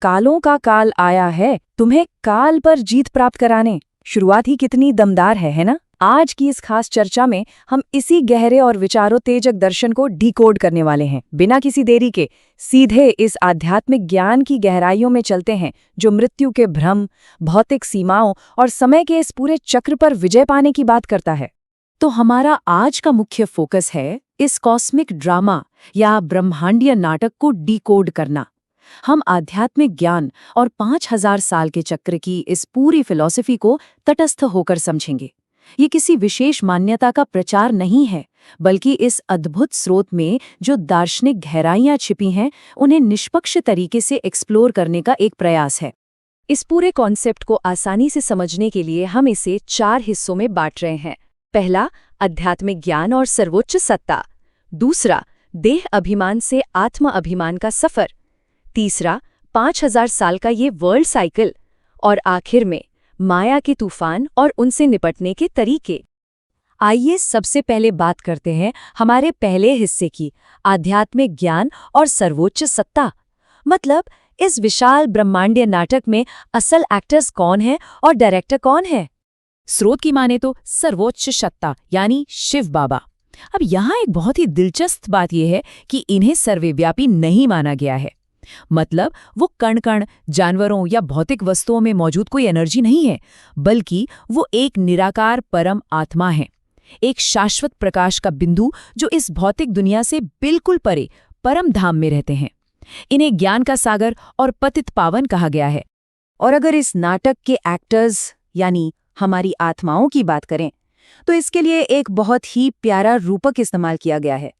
कालों का काल आया है तुम्हें काल पर जीत प्राप्त कराने। शुरुआत ही कितनी दमदार है ना? आज की इस खास चर्चा में हम इसी गहरे और विचारोत्तेजक दर्शन को डिकोड करने वाले हैं। बिना किसी देरी के सीधे इस आध्यात्मिक ज्ञान की गहराइयों में चलते हैं, जो मृत्यु के भ्रम, भौतिक सीमाओं और समय के इस पूरे चक्र पर विजय पाने की बात करता है। तो हमारा आज का मुख्य फोकस है इस कॉस्मिक ड्रामा या ब्रह्मांडीय नाटक को डिकोड करना। हम आध्यात्मिक ज्ञान और 5000 साल के चक्र की इस पूरी फिलॉसफी को तटस्थ होकर समझेंगे। ये किसी विशेष मान्यता का प्रचार नहीं है, बल्कि इस अद्भुत स्रोत में जो दार्शनिक गहराइयां छिपी हैं, उन्हें निष्पक्ष तरीके से एक्सप्लोर करने का एक प्रयास है। इस पूरे कॉन्सेप्ट को आसानी से समझने के लिए हम इसे 4 हिस्सों में बांट रहे हैं। पहला, आध्यात्मिक ज्ञान और सर्वोच्च सत्ता। दूसरा, देह अभिमान से आत्म अभिमान का सफर। तीसरा, 5000 साल का ये वर्ल्ड साइकिल। और आखिर में माया के तूफान और उनसे निपटने के तरीके। आइए सबसे पहले बात करते हैं हमारे पहले हिस्से की, आध्यात्मिक ज्ञान और सर्वोच्च सत्ता। मतलब इस विशाल ब्रह्मांडीय नाटक में असल एक्टर्स कौन हैं और डायरेक्टर कौन है। स्रोत की माने तो सर्वोच्च सत्ता यानी शिव बाबा। अब यहाँ एक बहुत ही दिलचस्प बात यह है कि इन्हें सर्वव्यापी नहीं माना गया है। मतलब वो कण-कण, जानवरों या भौतिक वस्तुओं में मौजूद कोई एनर्जी नहीं है, बल्कि वो एक निराकार परम आत्मा है, एक शाश्वत प्रकाश का बिंदु जो इस भौतिक दुनिया से बिल्कुल परे परम धाम में रहते हैं। इन्हें ज्ञान का सागर और पतित पावन कहा गया है। और अगर इस नाटक के एक्टर्स यानी हमारी आत्माओं की बात करें, तो इसके लिए एक बहुत ही प्यारा रूपक इस्तेमाल किया गया है।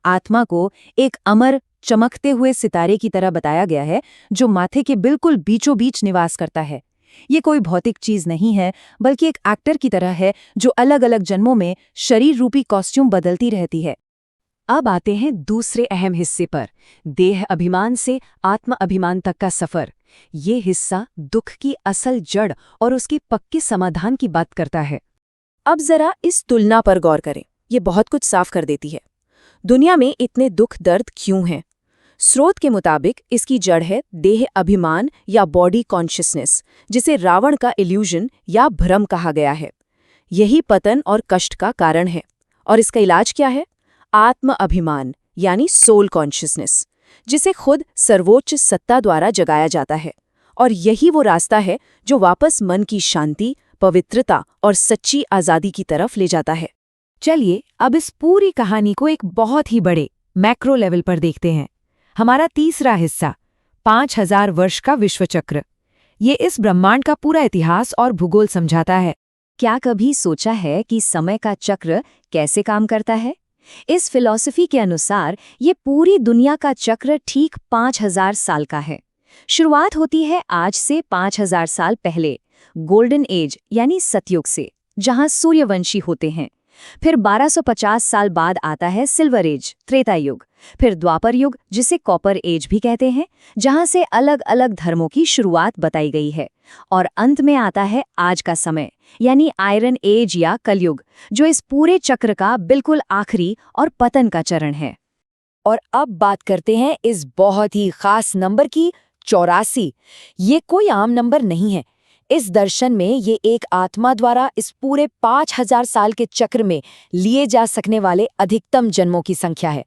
आत्मा को एक अमर, चमकते हुए सितारे की तरह बताया गया है, जो माथे के बिल्कुल बीचों बीच निवास करता है। ये कोई भौतिक चीज नहीं है, बल्कि एक एक्टर की तरह है जो अलग अलग जन्मों में शरीर रूपी कॉस्ट्यूम बदलती रहती है। अब आते हैं दूसरे अहम हिस्से पर, देह अभिमान से आत्म अभिमान तक का सफर। ये हिस्सा दुख की असल जड़ और उसके पक्के समाधान की बात करता है। अब जरा इस तुलना पर गौर करें, ये बहुत कुछ साफ कर देती है। दुनिया में इतने दुख दर्द क्यों हैं? स्रोत के मुताबिक इसकी जड़ है देह अभिमान या बॉडी कॉन्शियसनेस, जिसे रावण का इल्यूजन या भ्रम कहा गया है। यही पतन और कष्ट का कारण है। और इसका इलाज क्या है? आत्म अभिमान यानी सोल कॉन्शियसनेस, जिसे खुद सर्वोच्च सत्ता द्वारा जगाया जाता है। और यही वो रास्ता है जो वापस मन की शांति, पवित्रता और सच्ची आज़ादी की तरफ ले जाता है। चलिए अब इस पूरी कहानी को एक बहुत ही बड़े मैक्रो लेवल पर देखते हैं। हमारा तीसरा हिस्सा, 5000 वर्ष का विश्वचक्र। ये इस ब्रह्मांड का पूरा इतिहास और भूगोल समझाता है। क्या कभी सोचा है कि समय का चक्र कैसे काम करता है? इस फिलॉसफी के अनुसार ये पूरी दुनिया का चक्र ठीक 5000 साल का है। शुरुआत होती है आज से 5000 साल पहले, गोल्डन एज यानी सतयुग से, जहां सूर्यवंशी होते हैं। फिर 1250 साल बाद आता है सिल्वर एज, त्रेता युग। फिर द्वापर युग, जिसे कॉपर एज भी कहते हैं, जहां से अलग अलग धर्मों की शुरुआत बताई गई है। और अंत में आता है आज का समय, यानी आयरन एज या कलयुग, जो इस पूरे चक्र का बिल्कुल आखिरी और पतन का चरण है। और अब बात करते हैं इस बहुत ही खास नंबर की, 84। ये कोई आम नंबर नहीं है। इस दर्शन में ये एक आत्मा द्वारा इस पूरे 5000 साल के चक्र में लिए जा सकने वाले अधिकतम जन्मों की संख्या है।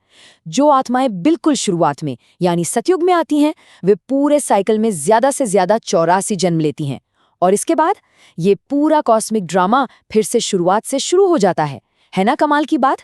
जो आत्माएं बिल्कुल शुरुआत में यानी सतयुग में आती हैं, वे पूरे साइकिल में ज्यादा से ज्यादा 84 जन्म लेती हैं। और इसके बाद ये पूरा कॉस्मिक ड्रामा फिर से शुरुआत से शुरू हो जाता है ना कमाल की बात?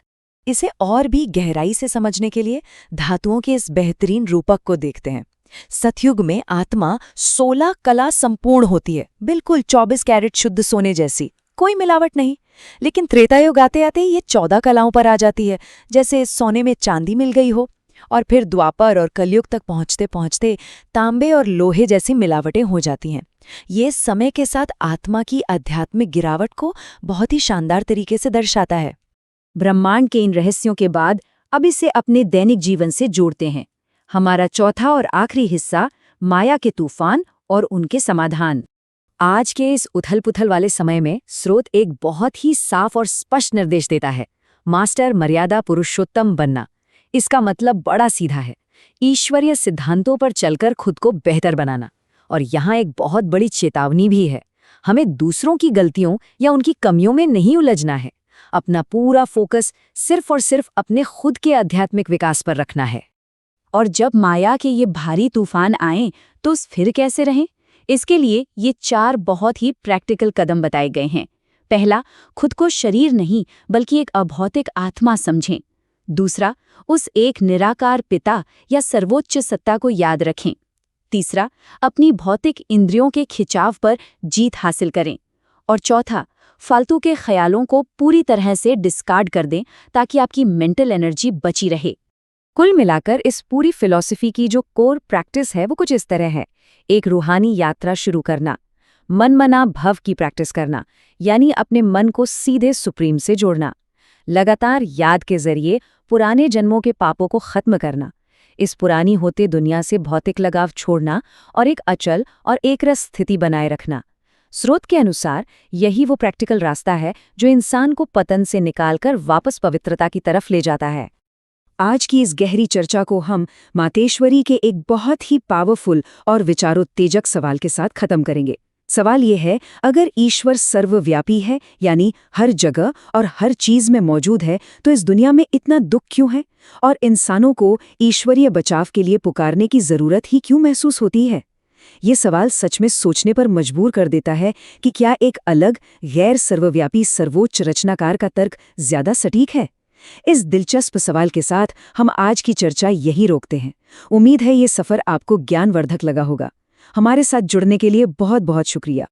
इसे और भी गहराई से समझने के लिए धातुओं के इस बेहतरीन रूपक को देखते हैं। सतयुग में आत्मा 16 कला संपूर्ण होती है, बिल्कुल 24 कैरेट शुद्ध सोने जैसी, कोई मिलावट नहीं। लेकिन त्रेतायुग आते आते ये 14 कलाओं पर आ जाती है, जैसे सोने में चांदी मिल गई हो। और फिर द्वापर और कलयुग तक पहुंचते पहुंचते तांबे और लोहे जैसी मिलावटें हो जाती हैं। ये समय के साथ आत्मा की आध्यात्मिक गिरावट को बहुत ही शानदार तरीके से दर्शाता है। ब्रह्मांड के इन रहस्यों के बाद अब इसे अपने दैनिक जीवन से जोड़ते हैं। हमारा चौथा और आखिरी हिस्सा, माया के तूफान और उनके समाधान। आज के इस उथल-पुथल वाले समय में स्रोत एक बहुत ही साफ और स्पष्ट निर्देश देता है, मास्टर मर्यादा पुरुषोत्तम बनना। इसका मतलब बड़ा सीधा है, ईश्वरीय सिद्धांतों पर चलकर खुद को बेहतर बनाना। और यहाँ एक बहुत बड़ी चेतावनी भी है, हमें दूसरों की गलतियों या उनकी कमियों में नहीं उलझना है। अपना पूरा फोकस सिर्फ और सिर्फ अपने खुद के आध्यात्मिक विकास पर रखना है। और जब माया के ये भारी तूफान आएं, तो फिर कैसे रहें? इसके लिए ये 4 बहुत ही प्रैक्टिकल कदम बताए गए हैं। पहला, खुद को शरीर नहीं बल्कि एक अभौतिक आत्मा समझें। दूसरा, उस एक निराकार पिता या सर्वोच्च सत्ता को याद रखें। तीसरा, अपनी भौतिक इंद्रियों के खिंचाव पर जीत हासिल करें। और चौथा, फालतू के ख्यालों को पूरी तरह से डिस्कार्ड कर दें ताकि आपकी मेंटल एनर्जी बची रहे। कुल मिलाकर इस पूरी फिलॉसफी की जो कोर प्रैक्टिस है वो कुछ इस तरह है। एक रूहानी यात्रा शुरू करना, मन मना भव की प्रैक्टिस करना, यानी अपने मन को सीधे सुप्रीम से जोड़ना। लगातार याद के जरिए पुराने जन्मों के पापों को खत्म करना, इस पुरानी होते दुनिया से भौतिक लगाव छोड़ना और एक अचल और एकरस स्थिति बनाए रखना। स्रोत के अनुसार यही वो प्रैक्टिकल रास्ता है जो इंसान को पतन से निकालकर वापस पवित्रता की तरफ ले जाता है। आज की इस गहरी चर्चा को हम मातेश्वरी के एक बहुत ही पावरफुल और विचारोत्तेजक सवाल के साथ खत्म करेंगे। सवाल ये है, अगर ईश्वर सर्वव्यापी है, यानी हर जगह और हर चीज में मौजूद है, तो इस दुनिया में इतना दुख क्यों है और इंसानों को ईश्वरीय बचाव के लिए पुकारने की जरूरत ही क्यों महसूस होती है? ये सवाल सच में सोचने पर मजबूर कर देता है कि क्या एक अलग गैर सर्वव्यापी सर्वोच्च रचनाकार का तर्क ज्यादा सटीक है? इस दिलचस्प सवाल के साथ हम आज की चर्चा यहीं रोकते हैं। उम्मीद है ये सफर आपको ज्ञानवर्धक लगा होगा। हमारे साथ जुड़ने के लिए बहुत बहुत शुक्रिया।